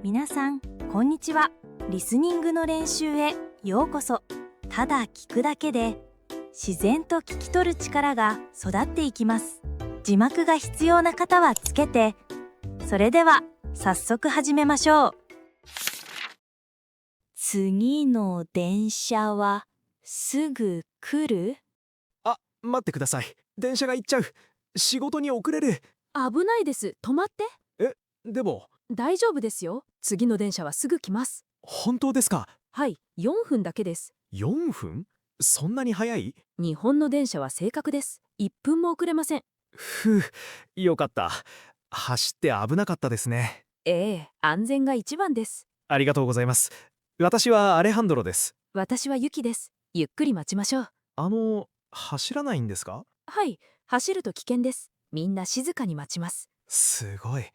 皆さんこんにちは。リスニングの練習へようこそ。ただ聞くだけで自然と聞き取る力が育っていきます。字幕が必要な方はつけて。それでは早速始めましょう。次の電車はすぐ来る？あ、待ってください。電車が行っちゃう。仕事に遅れる。危ないです。止まって。でも、大丈夫ですよ。次の電車はすぐ来ます。本当ですか？はい、4分だけです。4分？そんなに早い？日本の電車は正確です。1分も遅れません。ふう、よかった。走って危なかったですね。安全が一番です。ありがとうございます。私はアレハンドロです。私はユキです。ゆっくり待ちましょう。走らないんですか？はい、走ると危険です。みんな静かに待ちます。すごい。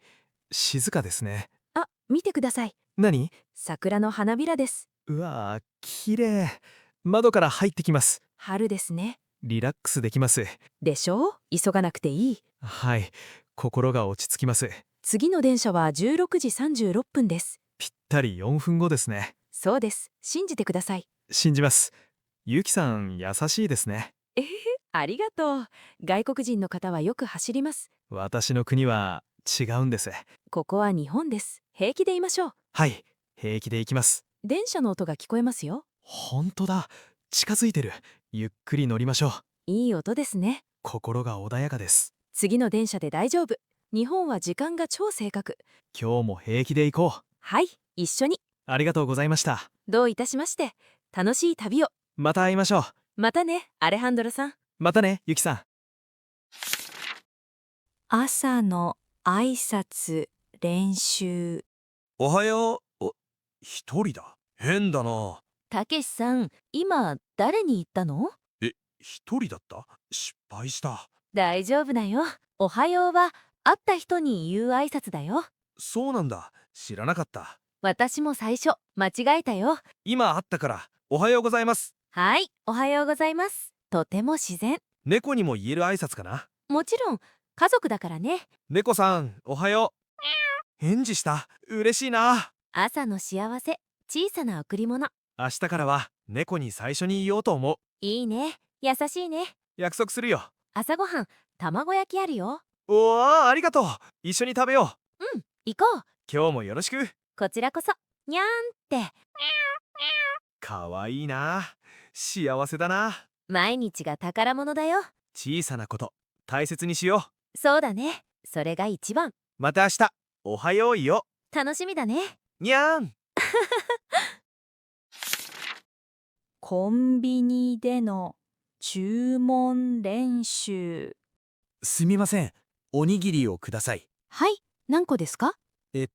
静かですね。あ、見てください。何？桜の花びらです。うわー、綺麗。窓から入ってきます。春ですね。リラックスできます。でしょう？急がなくていい。はい、心が落ち着きます。次の電車は16時36分です。ぴったり4分後ですね。そうです。信じてください。信じます。ゆきさん、優しいですね。ありがとう。外国人の方はよく走ります。私の国は違うんです。ここは日本です。平気で言いましょう。はい、平気で行きます。電車の音が聞こえますよ。本当だ。近づいてる。ゆっくり乗りましょう。いい音ですね。心が穏やかです。次の電車で大丈夫。日本は時間が超正確。今日も平気で行こう。はい、一緒に。ありがとうございました。どういたしまして。楽しい旅を。また会いましょう。またね、アレハンドロさん。またね、ゆきさん。朝の挨拶練習。おはよう。一人だ。変だな。たけしさん、今誰に言ったの？一人だった？失敗した。大丈夫だよ。おはようは会った人に言う挨拶だよ。そうなんだ。知らなかった。私も最初間違えたよ。今会ったから、おはようございます。はい、おはようございます。とても自然。猫にも言える挨拶かな。もちろん、家族だからね。猫さん、おはよう。返事した。嬉しいな。朝の幸せ、小さな贈り物。明日からは猫に最初に言おうと思う。いいね。優しいね。約束するよ。朝ごはん、卵焼きあるよ。おー、ありがとう。一緒に食べよう。行こう。今日もよろしく。こちらこそ。にゃーんって。かわいいな。幸せだな。毎日が宝物だよ。小さなこと大切にしよそうだね。それが一番。う。また明日、おはようよ。楽しみだね。にゃーん。コンビニでの注文練習。すみません。おにぎりをください。はい、何個ですか？一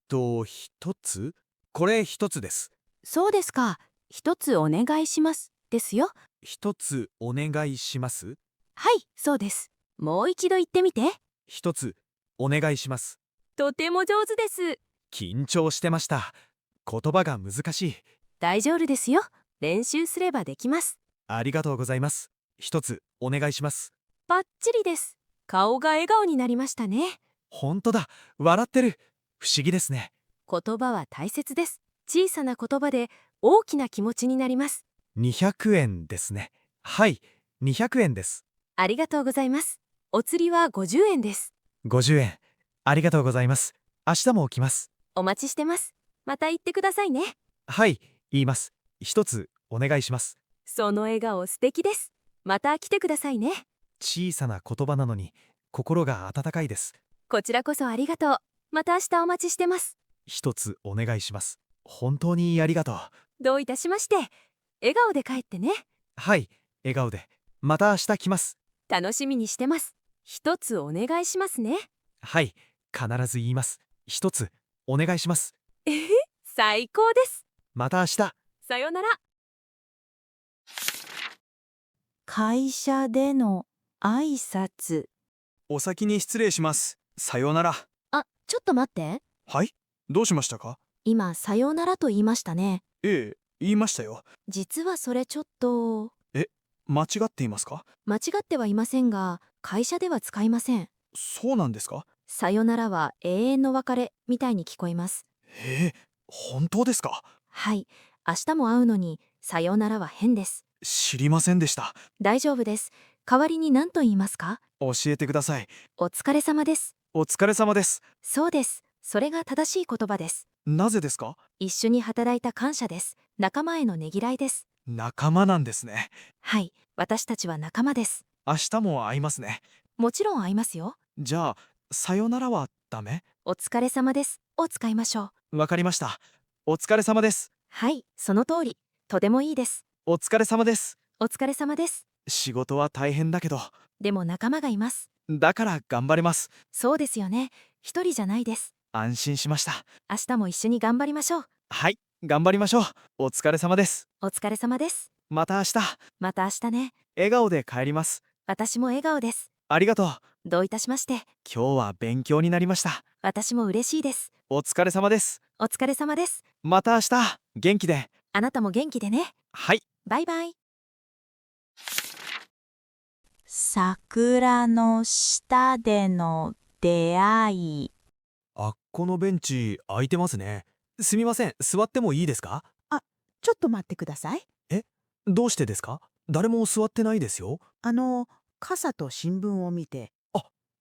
つ？これ一つです。そうですか。一つお願いします。ですよ。一つお願いします。はい、そうです。もう一度言ってみて。一つお願いします。とても上手です。緊張してました。言葉が難しい。大丈夫ですよ。練習すればできます。ありがとうございます。一つお願いします。バッチリです。顔が笑顔になりましたね。ほんとだ。笑ってる。不思議ですね。言葉は大切です。小さな言葉で大きな気持ちになります。200円ですね。はい、200円です。ありがとうございます。お釣りは50円です。50円。ありがとうございます。明日も来ます。お待ちしてます。また言ってくださいね。はい、言います。一つお願いします。その笑顔素敵です。また来てくださいね。小さな言葉なのに心が温かいです。こちらこそありがとう。また明日お待ちしてます。一つお願いします。本当にありがとう。どういたしまして。笑顔で帰ってね。はい、笑顔で。また明日来ます。楽しみにしてます。一つお願いしますね。はい、必ず言います。一つお願いします。最高です。また明日。さよなら。会社での挨拶。お先に失礼します。さようなら。あ、ちょっと待って。はい？どうしましたか？今、さようならと言いましたね。ええ、言いましたよ。実はそれちょっと。間違っていますか？間違ってはいませんが、会社では使いません。そうなんですか？さよならは永遠の別れみたいに聞こえます。へえ、本当ですか？はい。明日も会うのに、さようならは変です。知りませんでした。大丈夫です。代わりに何と言いますか？教えてください。お疲れ様です。お疲れ様です。そうです。それが正しい言葉です。なぜですか？一緒に働いた感謝です。仲間へのねぎらいです。仲間なんですね。はい。私たちは仲間です。明日も会いますね。もちろん会いますよ。じゃあ、さよならはダメ？お疲れ様です。を使いましょう。わかりました。お疲れ様です。はい。その通り。とてもいいです。お疲れ様です。お疲れ様です。仕事は大変だけど、でも仲間がいます。だから頑張れます。そうですよね。一人じゃないです。安心しました。明日も一緒に頑張りましょう。はい、頑張りましょう。お疲れ様です。お疲れ様です。また明日、また明日ね。笑顔で帰ります。私も笑顔です。ありがとう。どういたしまして。今日は勉強になりました。私も嬉しいです。お疲れ様です。お疲れ様です。また明日、元気で。あなたも元気でね。はい。バイバイ。桜の下での出会い。あっこのベンチ空いてますね。すみません、座ってもいいですか？ちょっと待ってください。どうしてですか？誰も座ってないですよ。傘と新聞を見て、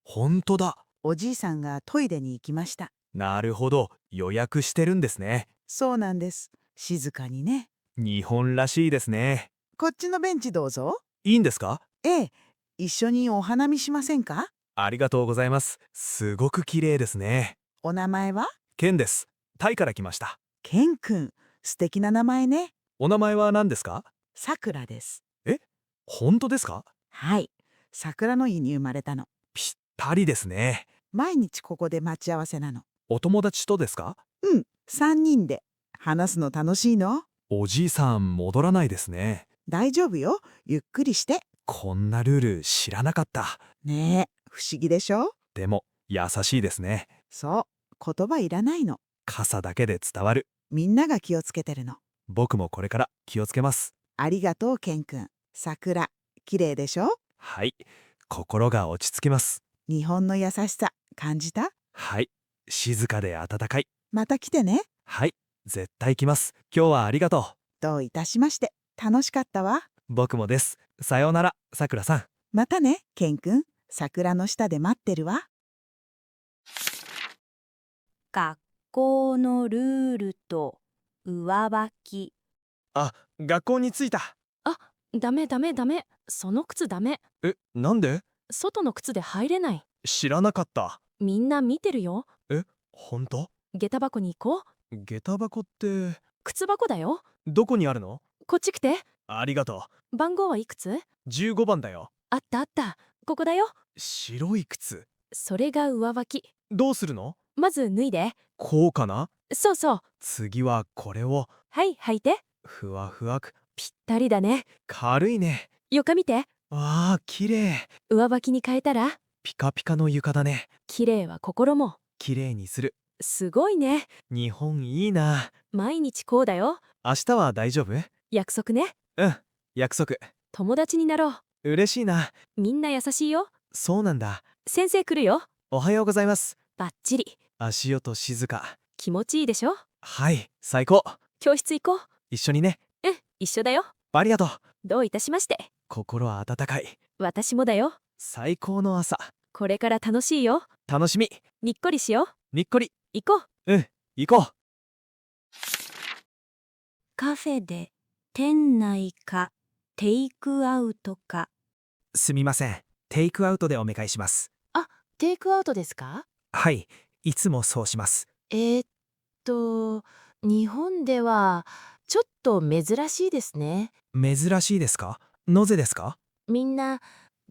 ほんとだ。おじいさんがトイレに行きました。なるほど、予約してるんですね。そうなんです。静かにね。日本らしいですね。こっちのベンチどうぞ。いいんですか？ええ、一緒にお花見しませんか？ありがとうございます。すごく綺麗ですね。お名前は？ケンです。タイから来ました。ケンくん。素敵な名前ね。お名前は何ですか？さくらです。本当ですか？はい。桜の日に生まれたの。ぴったりですね。毎日ここで待ち合わせなの。お友達とですか？うん、3人で。話すの楽しいの？おじいさん戻らないですね。大丈夫よ。ゆっくりして。こんなルール知らなかった。ねえ、不思議でしょ？でも優しいですね。そう、言葉いらないの。傘だけで伝わる。みんなが気をつけてるの。僕もこれから気をつけます。ありがとう、ケンくん。桜、綺麗でしょ？はい、心が落ち着きます。日本の優しさ、感じた？はい、静かで温かい。また来てね。はい、絶対来ます。今日はありがとう。どういたしまして。楽しかったわ。僕もです。さようなら、さくらさん。またね、ケンくん。桜の下で待ってるわ。学校のルールと上履き。あ、学校に着いた。ダメダメダメ。その靴ダメ。なんで？外の靴で入れない。知らなかった。みんな見てるよ。ほんと？下駄箱に行こう。下駄箱って靴箱だよ。どこにあるの？こっち来て。ありがと番号はいくつ？う。15番だよ。あったあった。ここだよ。白い靴。それが上履き。どうするの？まず脱いで。こうかな？そうそう。次はこれを。はい、履いて。ふわふわく。ぴったりだね。軽いね。床見て。わあ、綺麗。上履きに変えたら。ピカピカの床だね。綺麗は心も。綺麗にする。すごいね。日本いいな。毎日こうだよ。明日は大丈夫？約束ね。うん、約束。友達になろう。嬉しいな。みんな優しいよ。そうなんだ。先生来るよ。おはようございます。バッチリ。足音静か。気持ちいいでしょ？はい、最高。教室行こう。一緒にね。うん、一緒だよ。ありがとう。どういたしまして。心温かい。私もだよ。最高の朝。これから楽しいよ。楽しみ。にっこりしよう。にっこり。行こう。行こう。カフェで店内かテイクアウトか。すみません。テイクアウトでお願いします。テイクアウトですか？はい、いつもそうします。日本ではちょっと珍しいですね。珍しいですか？なぜですか？みんな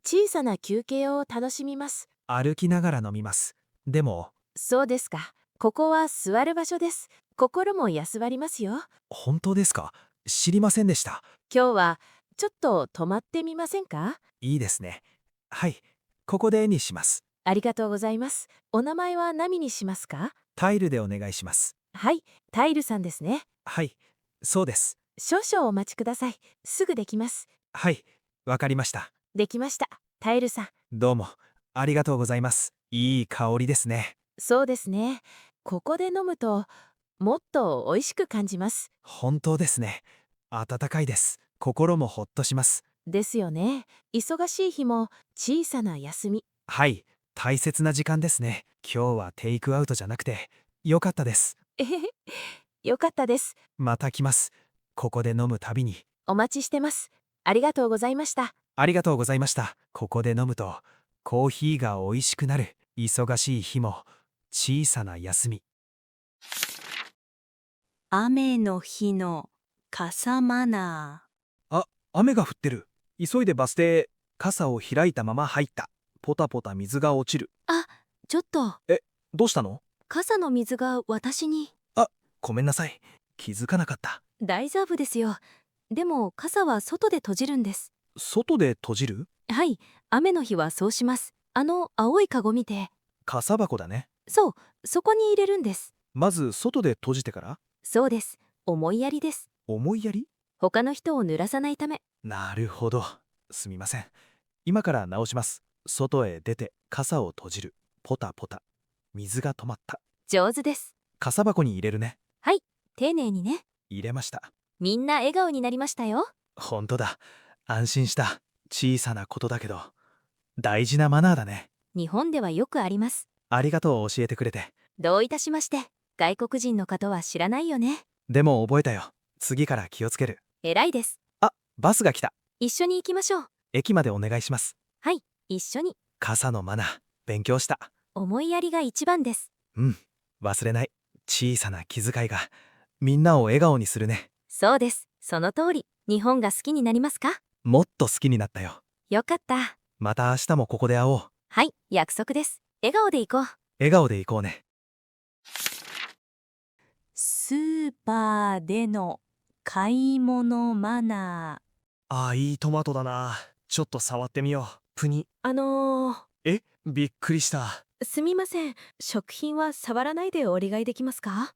小さな休憩を楽しみます。歩きながら飲みます。でも、そうですか。ここは座る場所です。心も休まりますよ。本当ですか？知りませんでした。今日はちょっと泊まってみませんか？いいですね。はい、ここでにします。ありがとうございます。お名前は何にしますか？タイルでお願いします。はい、タイルさんですね。はい、そうです。少々お待ちください。すぐできます。はい、わかりました。できました。タイルさん。どうも、ありがとうございます。いい香りですね。そうですね。ここで飲むともっと美味しく感じます。本当ですね。暖かいです。心もほっとします。ですよね。忙しい日も小さな休み。はい、大切な時間ですね。今日はテイクアウトじゃなくて、よかったです。えへへ。よかったです。また来ます。ここで飲むたびに。お待ちしてます。ありがとうございました。ありがとうございました。ここで飲むと、コーヒーが美味しくなる。忙しい日も、小さな休み。雨の日の傘マナ雨が降ってる。急いでバス停、傘を開いたまま入った。ポタポタ水が落ちる。ー。ちょっと、どうしたの？傘の水が私に。ごめんなさい。気づかなかった。大丈夫ですよ。でも傘は外で閉じるんです。外で閉じる？はい、雨の日はそうします。青いカゴ見て。傘箱だね。そう、そこに入れるんです。まず外で閉じてから？そうです。思いやりです。思いやり？他の人を濡らさないため。なるほど。すみません。今から直します。外へ出て傘を閉じる。ポタポタ。水が止まった。上手です。傘箱に入れるね。丁寧にね。入れました。みんな笑顔になりましたよ。ほんとだ。安心した。小さなことだけど、大事なマナーだね。日本ではよくあります。ありがとう教えてくれて。どういたしまして。外国人の方は知らないよね。でも覚えたよ。次から気をつける。偉いです。バスが来た。一緒に行きましょう。駅までお願いします。一緒に。傘のマナー、勉強した。思いやりが一番です。忘れない。小さな気遣いが、みんなを笑顔にするね。そうです。その通り。日本が好きになりますか？もっと好きになったよ。よかった。また明日もここで会おう。はい、約束です。笑顔で行こう。笑顔で行こうね。スーパーでの買い物マナいいトマトだな。ちょっと触ってみよう。プニ。びっくりした。すみません。食品は触らないでお願いできますか？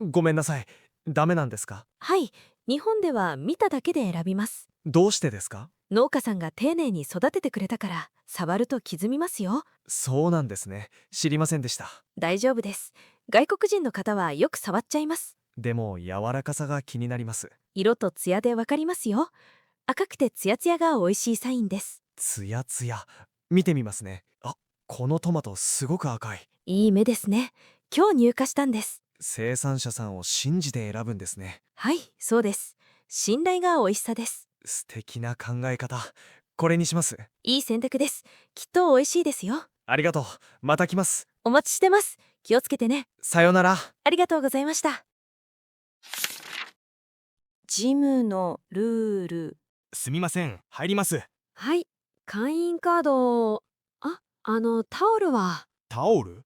ごめんなさい。ダメなんですか？はい。日本では見ただけで選びます。どうしてですか？農家さんが丁寧に育ててくれたから触ると傷みますよ。そうなんですね。知りませんでした。大丈夫です。外国人の方はよく触っちゃいます。でも柔らかさが気になります。色とツヤでわかりますよ。赤くてツヤツヤが美味しいサインです。つやつや。見てみますね。このトマトすごく赤い。いい目ですね。今日入荷したんです。生産者さんを信じて選ぶんですね。はい、そうです。信頼が美味しさです。素敵な考え方。これにします。いい選択です。きっと美味しいですよ。ありがとう。また来ます。お待ちしてます。気をつけてね。さよなら。ありがとうございました。ジムのルール。すみません。入ります。はい、会員カード。タオルは？タオル？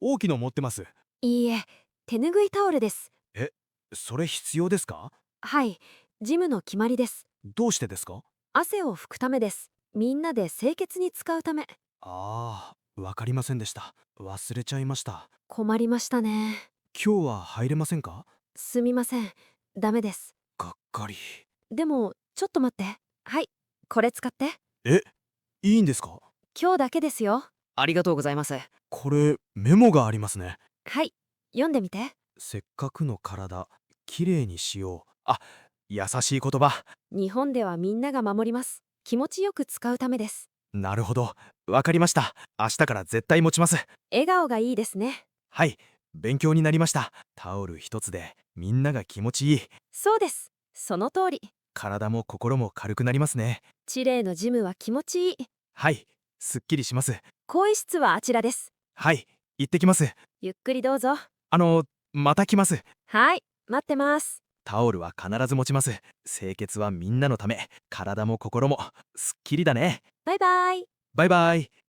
大きの持ってます。いいえ、手ぬぐいタオルです。それ必要ですか？はい、ジムの決まりです。どうしてですか？汗を拭くためです。みんなで清潔に使うため。わかりませんでした。忘れちゃいました。困りましたね。今日は入れませんか？すみません。ダメです。がっかり。でも、ちょっと待って。はい、これ使って。いいんですか？今日だけですよ。ありがとうございます。これメモがありますね。はい、読んでみて。せっかくの体、きれいにしよう。優しい言葉。日本ではみんなが守ります。気持ちよく使うためです。なるほど。わかりました。明日から絶対持ちます。笑顔がいいですね。はい、勉強になりました。タオル一つでみんなが気持ちいい。そうです。その通り。体も心も軽くなりますね。チレイのジムは気持ちいい。はい、すっきりします。更衣室はあちらです。はい、行ってきます。ゆっくりどうぞ。また来ます。はい、待ってます。タオルは必ず持ちます。清潔はみんなのため。体も心もすっきりだね。バイバイ。バイバイ。